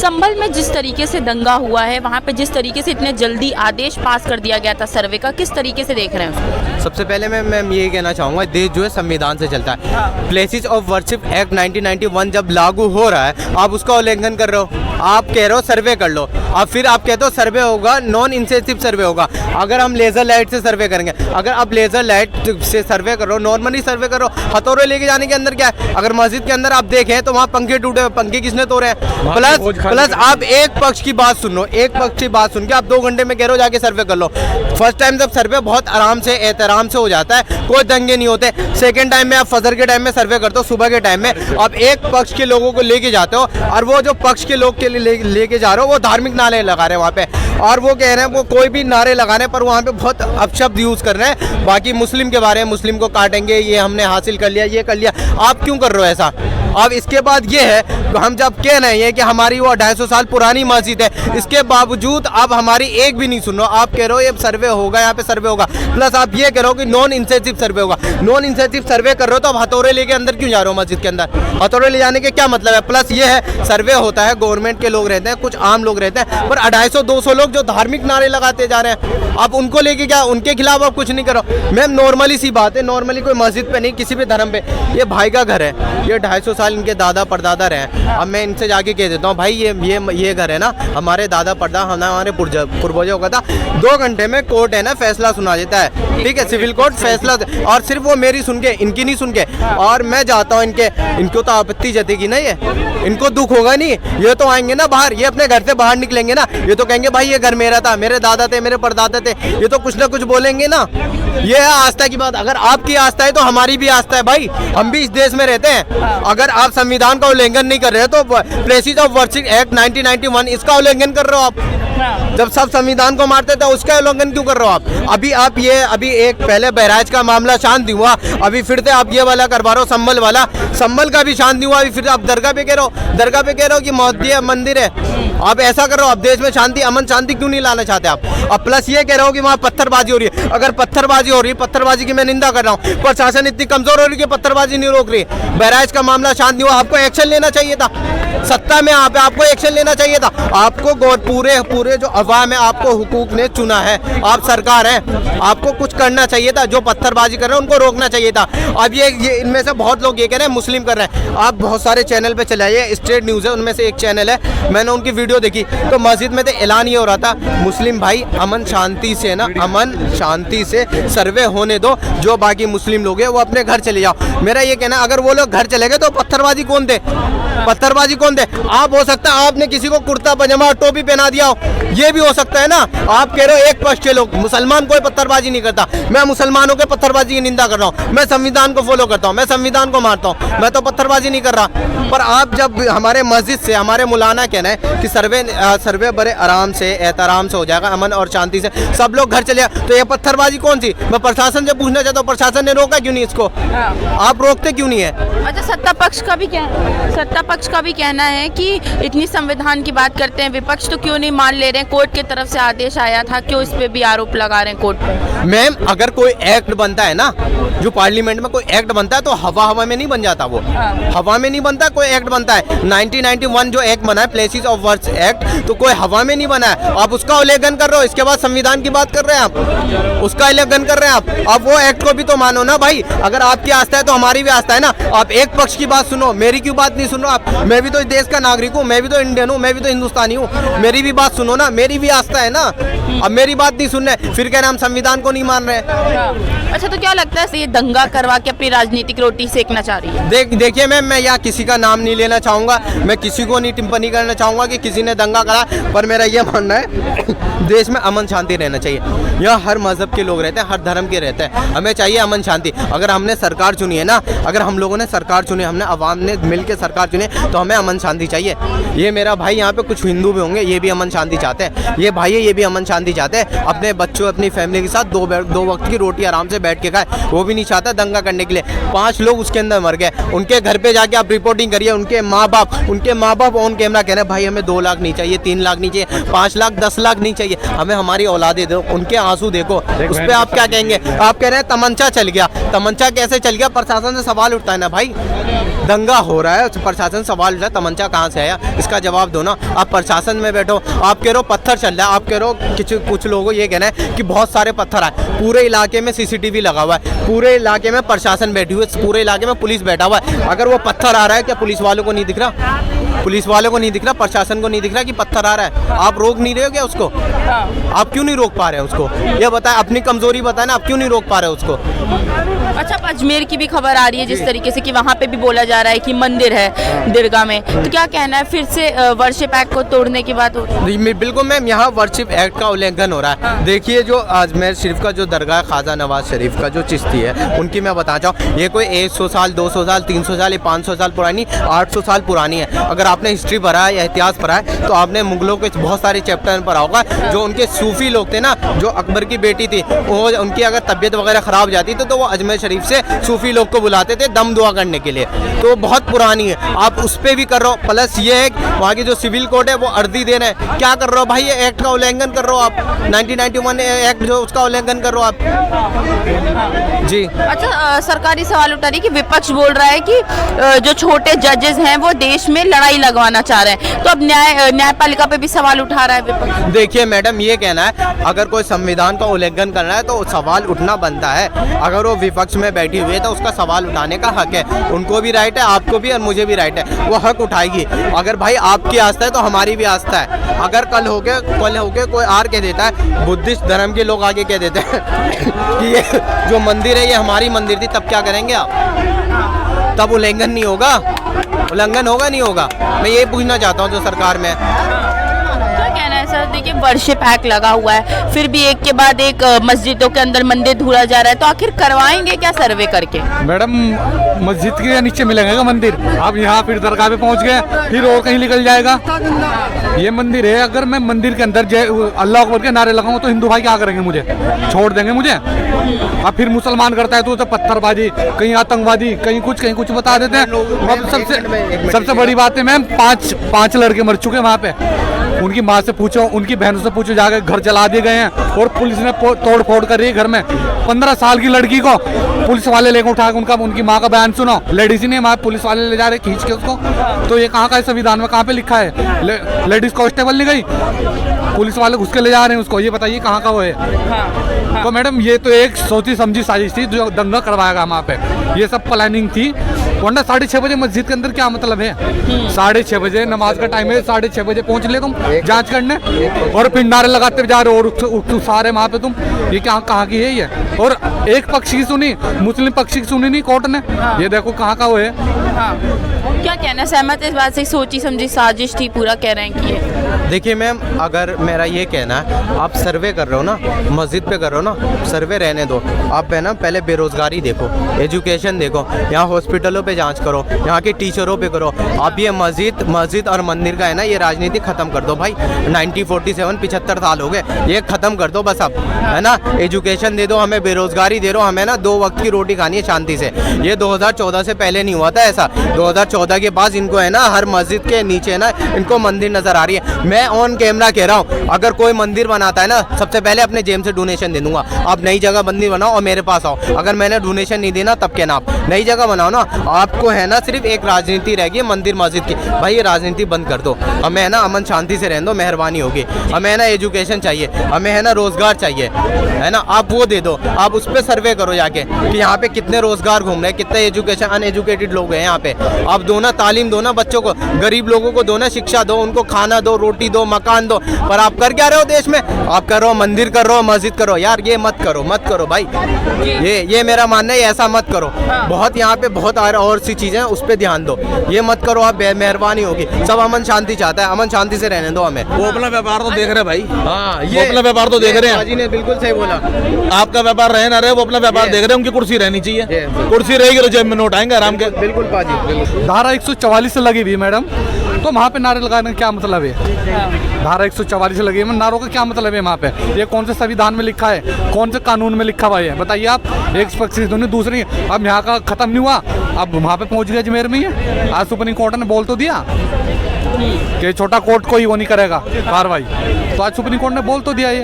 संभल में जिस तरीके से दंगा हुआ है, वहाँ पे जिस तरीके से इतने जल्दी आदेश पास कर दिया गया था सर्वे का, किस तरीके से देख रहे हैं उसको? सबसे पहले मैं ये कहना चाहूँगा, देश जो है संविधान से चलता है। प्लेसेस ऑफ वर्शिप एक्ट 1991 जब लागू हो रहा है, आप उसका उल्लंघन कर रहे हो। आप कह रहे हो सर्वे कर लो, अब फिर आप कहते हो सर्वे होगा, नॉन इंसेसिव सर्वे होगा। अगर हम लेज़र लाइट से सर्वे करेंगे, अगर आप लेज़र लाइट से सर्वे करो, नॉर्मली सर्वे करो, हथौड़े लेके जाने के अंदर क्या है? अगर मस्जिद के अंदर आप देखें तो वहाँ पंखे टूटे हुए, पंखे किसने तोड़े हैं? प्लस आप एक पक्ष की बात सुनो, एक पक्ष की बात सुन के आप 2 घंटे में कह रहे हो जाके सर्वे कर लो। फर्स्ट टाइम जब सर्वे बहुत आराम से एहतराम से हो जाता है, कोई दंगे नहीं होते। सेकेंड टाइम में आप फजर के टाइम में सर्वे करते हो, सुबह के टाइम में आप एक पक्ष के लोगों को लेके जाते हो, और वो जो पक्ष के लोग के लिए लेके जा रहे हो वो धार्मिक नारे लगा रहे हैं वहाँ पे, और वो कह रहे हैं वो कोई भी नारे लगाने पर वहाँ पे बहुत अपशब्द यूज़ कर रहे हैं। बाकी मुस्लिम के बारे में, मुस्लिम को काटेंगे, ये हमने हासिल कर लिया, ये कर लिया। आप क्यों कर रहे हो ऐसा? अब इसके बाद ये है, हम जब कह रहे हैं कि हमारी वो 250 साल पुरानी मस्जिद है, इसके बावजूद आप हमारी एक भी नहीं सुन रहे हो। आप कह रहे हो ये सर्वे होगा, यहाँ पे सर्वे होगा, प्लस आप ये कह रहे हो कि नॉन इंसेसिव सर्वे होगा। नॉन इंसेसिव सर्वे कर रहे हो तो आप हथौड़े लेके अंदर क्यों जा रहे हो मस्जिद के अंदर? हथौड़े ले जाने के क्या मतलब है? प्लस ये है, सर्वे होता है, गवर्नमेंट के लोग रहते हैं, कुछ आम लोग रहते हैं, पर 250-200 लोग जो धार्मिक नारे लगाते जा रहे हैं, आप उनको लेके क्या, उनके खिलाफ आप कुछ नहीं करो। मैम नॉर्मली सी बात है, नॉर्मली कोई मस्जिद पे नहीं, किसी भी धर्म पे, ये भाई का घर है, ये 250 साल इनके दादा परदादा रहे। अब मैं इनसे जाके कह देता हूँ भाई ये घर है ना, हमारे दादा परदादा, हमारे पूर्वजों का था। 2 घंटे में कोर्ट है ना फैसला सुना देता है, ठीक है, सिविल कोर्ट फैसला, और सिर्फ वो मेरी सुन के, इनकी नहीं सुन के, और मैं जाता हूँ इनको तो आपत्ति जतेगी ना, ये इनको दुख होगा नहीं, ये तो आएंगे ना बाहर, ये अपने घर से बाहर निकलेंगे ना, ये तो कहेंगे भाई ये घर मेरा था, मेरे दादा थे, मेरे परदादा थे, ये तो कुछ ना कुछ बोलेंगे ना। ये है आस्था की बात। अगर आपकी आस्था है तो हमारी भी आस्था है भाई, हम भी इस देश में रहते हैं। अगर आप संविधान का उल्लंघन नहीं कर रहे तो प्लेसेस ऑफ वर्शिप एक्ट 1991 इसका उल्लंघन कर रहे हो आप। जब सब संविधान को मारते थे उसका उल्लंघन क्यों कर रहे हो आप? अभी एक पहले बहराइच का मामला शांत नहीं हुआ, अभी फिर से आप ये वाला करवा रहे हो, संभल वाला, संभल का भी शांत नहीं हुआ, अभी फिर आप दरगाह पे कह रहे हो कि मस्जिद मंदिर है। आप ऐसा कर रहे हो, आप देश में शांति, अमन शांति क्यों नहीं लाना चाहते आप? अब प्लस ये कह रहे हो कि वहाँ पत्थरबाजी हो रही है। अगर पत्थरबाजी हो रही है, पत्थरबाजी की मैं निंदा कर रहा हूँ, प्रशासन इतनी कमजोर हो रही है कि पत्थरबाजी नहीं रोक रही। बहराइच का मामला शांत नहीं हुआ, आपको एक्शन लेना चाहिए था। सत्ता में आपको एक्शन लेना चाहिए था। आपको पूरे जो अवाम है, आपको हुकूक ने चुना है, आप सरकार है, आपको कुछ करना चाहिए था। जो पत्थरबाजी कर रहे हैं उनको रोकना चाहिए था। अब ये इनमें से बहुत लोग ये कह रहे हैं मुस्लिम कर रहे हैं। आप बहुत सारे चैनल पे चले आइए, स्टेट न्यूज़ है, उनमें से एक चैनल है, मैंने उनकी वीडियो देखी तो मस्जिद में तो ऐलान ये हो रहा था, मुस्लिम भाई अमन शांति से ना, अमन शांति से सर्वे होने दो, जो बाकी मुस्लिम लोग हैं वो अपने घर चले जाओ। मेरा ये कहना, अगर वो लोग घर चले गए तो पत्थरबाजी कौन दे? पत्थरबाजी कौन दे? आप हो सकता है आपने किसी को कुर्ता पजामा टोपी पहना दिया हो, ये भी हो सकता है ना। आप कह रहे हो एक पक्ष के लोग, मुसलमान कोई पत्थरबाजी नहीं करता। मैं मुसलमानों के पत्थरबाजी की निंदा कर रहा हूँ, मैं संविधान को फॉलो करता हूँ, मैं संविधान को मानता हूँ, मैं तो पत्थरबाजी नहीं कर रहा। पर आप जब हमारे मस्जिद से, हमारे मौलाना कहना है कि सर्वे बड़े आराम से एहतराम से हो जाएगा, अमन और शांति से, सब लोग घर चले, तो ये पत्थरबाजी कौन सी? मैं प्रशासन से पूछना चाहता हूँ, प्रशासन ने रोका क्यों नहीं इसको? आप रोकते क्यों नहीं है? अच्छा, सत्ता पक्ष का भी कहना है कि इतनी संविधान की बात करते हैं, विपक्ष तो क्यों नहीं मान ले रहे हैं? कोर्ट की तरफ से आदेश आया था, क्यों इस पे भी आरोप लगा रहे हैं कोर्ट पे? मैम अगर कोई एक्ट बनता है ना, जो पार्लियामेंट में कोई एक्ट बनता है तो हवा में नहीं बन जाता, वो हवा में नहीं बनता। कोई एक्ट बनता है 1991 जो एक्ट बना है, प्लेसेस ऑफ वर्शिप एक्ट, तो कोई हवा में नहीं बना है। आप उसका उल्लंघन कर रहे हो, इसके बाद संविधान की बात कर रहे हैं आप, उसका उल्लंघन कर रहे हैं आप वो एक्ट को भी तो मानो ना भाई। अगर आपकी आस्था है तो हमारी भी आस्था है ना। आप एक पक्ष की बात सुनो, मेरी क्यों बात नहीं सुनो आप? मैं भी तो इस देश का नागरिक हूँ, मैं भी तो इंडियन हूँ, मैं भी तो हिंदुस्तानी हूँ, मेरी भी बात सुनो ना, मेरी भी आस्था है ना। अब मेरी बात नहीं सुन रहे, फिर कह रहे हम संविधान को नहीं मान रहे। अच्छा, तो क्या लगता है ये दंगा करवा के अपनी राजनीतिक रोटी सेकना चाह रही है? देखिए मैम, मैं यहाँ किसी का नाम नहीं लेना चाहूँगा, मैं किसी को नहीं टिप्पणी करना चाहूँगा कि किसी ने दंगा करा, पर मेरा ये मानना है देश में अमन शांति रहना चाहिए। यहाँ हर मजहब के लोग रहते हैं, हर धर्म के रहते हैं, हमें चाहिए अमन शांति। अगर हमने सरकार चुनी है ना, अगर हम लोगों ने सरकार चुनी, हमने अवाम ने मिलकर सरकार चुनी, तो हमें अमन शांति चाहिए। ये मेरा भाई, यहाँ पे कुछ हिंदू भी होंगे, ये भी अमन शांति चाहते हैं, ये भाई है, ये भी अमन शांति चाहते हैं, अपने बच्चों अपनी फैमिली के साथ दो वक्त की रोटी आराम से बैठ के खाए, वो भी नहीं चाहता दंगा करने के लिए। 5 लोग उसके अंदर मर गए, उनके घर पे जाके आप रिपोर्टिंग करिए, उनके माँ बाप ऑन कैमरा कह रहे हैं भाई हमें 2 लाख नहीं चाहिए, 3 लाख नहीं चाहिए, 5 लाख 10 लाख नहीं चाहिए, हमें हमारी औलादे दो। उनके आंसू देखो, उस पर आप क्या कहेंगे? आप कह रहे हैं तमंचा चल गया, तमंचा कैसे चल गया? प्रशासन से सवाल उठता है ना भाई, दंगा हो रहा है, प्रशासन सवाल उठता है, तमंचा कहाँ से आया, इसका जवाब दो ना। आप प्रशासन में बैठो, आप कह रहे हो पत्थर चल रहा है, आप कह रहे हो कुछ लोगों को ये कहना है कि बहुत सारे पत्थर आए। पूरे इलाके में सीसीटीवी लगा हुआ है, पूरे इलाके में प्रशासन बैठी हुई है, पूरे इलाके में पुलिस बैठा हुआ है। अगर वो पत्थर आ रहा है, क्या पुलिस वालों को नहीं दिख रहा? पुलिस वालों को नहीं दिख रहा, प्रशासन को नहीं दिख रहा कि पत्थर आ रहा है? आप रोक नहीं रहे हो क्या उसको? आप क्यों नहीं रोक पा रहे हैं उसको? ये बताएं, अपनी कमजोरी बताएं ना, आप क्यों नहीं रोक पा रहे हो उसको? अच्छा, अब अजमेर की भी खबर आ रही है जिस तरीके से कि वहाँ पे भी बोला जा रहा है कि मंदिर है दरगाह में, तो क्या कहना है, फिर से वर्शिप एक्ट को तोड़ने की बात हो रही है? बिल्कुल मैम, यहाँ वर्शिप एक्ट का उल्लंघन हो रहा है। देखिए, जो अजमेर शरीफ का जो दरगाह ख्वाजा नवाज शरीफ का जो चिश्ती है, उनकी मैं बताना चाहूँ, ये कोई 100 साल 200 साल 300 साल 500 साल पुरानी 800 साल पुरानी है। अगर आपने हिस्ट्री पढ़ा है या इतिहास पढ़ा है तो आपने मुगलों के बहुत सारे चैप्टर में पढ़ा होगा। जो उनके सूफी लोग थे ना, जो अकबर की बेटी थी, वो उनकी अगर तबीयत वगैरह ख़राब हो जाती तो वो अजमेर शरीफ से सूफी लोग को बुलाते थे दम दुआ करने के लिए। तो बहुत पुरानी है, आप उस पर भी कर रहे हो। प्लस ये है वहाँ की जो सिविल कोड है वो अर्जी दे रहे हैं। क्या कर रहे हो भाई? ये एक्ट का उल्लंघन कर रहे हो आप, 1991 एक्ट जो उसका उल्लंघन कर रहे हो आप जी। अच्छा, सरकारी सवाल उठा रही है कि विपक्ष बोल रहा है कि जो छोटे जजेस हैं वो देश में लड़ाई लगवाना चाह रहे हैं, तो अब न्यायपालिका पे भी सवाल उठा रहा है विपक्ष। देखिए मैडम, ये कहना है अगर कोई संविधान का उल्लंघन करना है तो सवाल उठना बनता है। अगर वो विपक्ष में बैठी हुई है तो उसका सवाल उठाने का हक है। उनको भी राइट है, आपको भी और मुझे भी राइट है, वो हक उठाएगी। अगर भाई आपकी आस्था है तो हमारी भी आस्था है। अगर कल होके कोई आर कह देता है, बुद्धिस्ट धर्म के लोग आगे कह देते हैं कि ये जो मंदिर है ये हमारी मंदिर थी, तब क्या करेंगे आप? तब उल्लंघन नहीं होगा? उल्लंघन होगा नहीं होगा? मैं ये पूछना चाहता हूँ जो सरकार में है। सर देखिए, वर्शिप एक्ट लगा हुआ है, फिर भी एक के बाद एक मस्जिदों के अंदर मंदिर ढूंढा जा रहा है, तो आखिर करवाएंगे क्या सर्वे करके? मैडम, मस्जिद के नीचे मिलेगा मंदिर, आप यहाँ फिर दरगाह पे पहुँच गए, फिर और कहीं निकल जाएगा। ये मंदिर है, अगर मैं मंदिर के अंदर अल्लाह अकबर के नारे लगाऊंगा तो हिंदू भाई क्या करेंगे? मुझे छोड़ देंगे मुझे? अब फिर मुसलमान करता है तो उसे पत्थरबाजी, कहीं आतंकवादी, कहीं कुछ बता देते हैं। अब सबसे बड़ी बात है मैम, पांच लड़के मर चुके वहाँ पे। उनकी माँ से पूछो, उनकी बहनों से पूछो, जाकर घर जला दिए गए हैं और पुलिस ने तोड़ फोड़ कर रही है घर में। 15 साल की लड़की को पुलिस वाले लेकर उठा के उनकी माँ का बयान सुनो, लेडीज ही नहीं, वहाँ पुलिस वाले ले जा रहे खींच के उसको। तो ये कहाँ का है संविधान में? कहाँ पे लिखा है? लेडीज कांस्टेबल नहीं गई, पुलिस वाले घुस के ले जा रहे हैं उसको, ये बताइए कहाँ का वो है? तो मैडम, ये तो एक सोची समझी साजिश थी जो दंगा करवाएगा वहाँ पे, ये सब प्लानिंग थी। वरना 6:30 बजे मस्जिद के अंदर क्या मतलब है? 6:30 बजे नमाज का टाइम है, 6:30 बजे पहुंच ले तुम जांच करने, और फिर नारे लगाते जा रहे हो और सारे वहाँ पे तुम। ये कहाँ की है ये? और एक पक्ष की सुनी, मुस्लिम पक्ष की सुनी नहीं कोर्ट ने। ये देखो कहाँ का वो है। क्या कहना, सहमत इस बात से? सोची समझी साजिश थी, पूरा कह रहे हैं कि देखिए मैम, अगर मेरा ये कहना है, आप सर्वे कर रहे हो ना, मस्जिद पे कर रहे हो ना, सर्वे रहने दो। आप है ना, पहले बेरोजगारी देखो, एजुकेशन देखो, यहाँ हॉस्पिटलों पे जांच करो, यहाँ के टीचरों पे करो। आप ये मस्जिद और मंदिर का है ना, ये राजनीति खत्म कर दो भाई। 1947 75 साल हो गए, ये खत्म कर दो बस अब, है ना। एजुकेशन दे दो हमें, बेरोजगारी दे दो हमें ना, 2 वक्त की रोटी खानी है शांति से। ये 2014 से पहले नहीं हुआ था ऐसा। 2014 के बाद इनको है ना, हर मस्जिद के नीचे ना इनको मंदिर नजर आ रही है। मैं ऑन कैमरा कह रहा हूँ, अगर कोई मंदिर बनाता है ना, सबसे पहले अपने जेब से डोनेशन दे दूंगा। आप नई जगह मंदिर बनाओ और मेरे पास आओ। अगर मैंने डोनेशन नहीं देना तब कहना, आप नई जगह बनाओ ना। आपको है ना, सिर्फ एक राजनीति रहेगी मंदिर मस्जिद की। भाई ये राजनीति बंद कर दो, हमें है ना अमन शांति से रहने दो, मेहरबानी होगी। हमें है ना एजुकेशन चाहिए, हमें है ना रोजगार चाहिए, है ना। आप वो दे दो, आप उस पर सर्वे करो जाके कि यहाँ पे कितने रोजगार घूम रहे हैं, कितने एजुकेशन अनएजुकेटेड लोग हैं यहाँ पे। आप दो ना, तालीम दो ना बच्चों को, गरीब लोगों को दो ना शिक्षा दो, उनको खाना दो, रोटी दो, मकान दो। पर आप कर क्या रहे हो देश में? आप कर रहे हो मंदिर कर रहे हो, मस्जिद करो। यार ये मत करो भाई, ये मेरा मानना है, ऐसा मत करो। बहुत यहाँ पे बहुत और सी चीजें हैं, उस पर ध्यान दो, ये मत करो आप, मेहरबानी होगी। सब अमन शांति चाहता है, अमन शांति से रहने दो हमें। वो अपना व्यापार तो देख रहे हैं भाई। हाँ, ये अपना व्यापार तो देख रहे हैं। जी ने बिल्कुल सही बोला। आपका व्यापार रहे ना रहे, वो अपना व्यापार देख रहे हैं। उनकी कुर्सी रहनी चाहिए, कुर्सी रहेगी तो जेब में नोट आएंगे आराम के। बिल्कुल पाजी। धारा 144 लगी हुई मैडम, तो वहाँ पे नारे लगाने का क्या मतलब है? धारा 144 लगी है, नारों का क्या मतलब है वहाँ पे? ये कौन से संविधान में लिखा है, कौन से कानून में लिखा हुआ है? बताइए आप। एक पक्ष से दूसरी, अब यहाँ का खत्म नहीं हुआ, अब वहाँ पे पहुँच गया अजमेर में ही। आज सुप्रीम कोर्ट ने बोल तो दिया कि छोटा कोर्ट कोई वो नहीं करेगा कार्रवाई, तो आज सुप्रीम कोर्ट ने बोल तो दिया ये।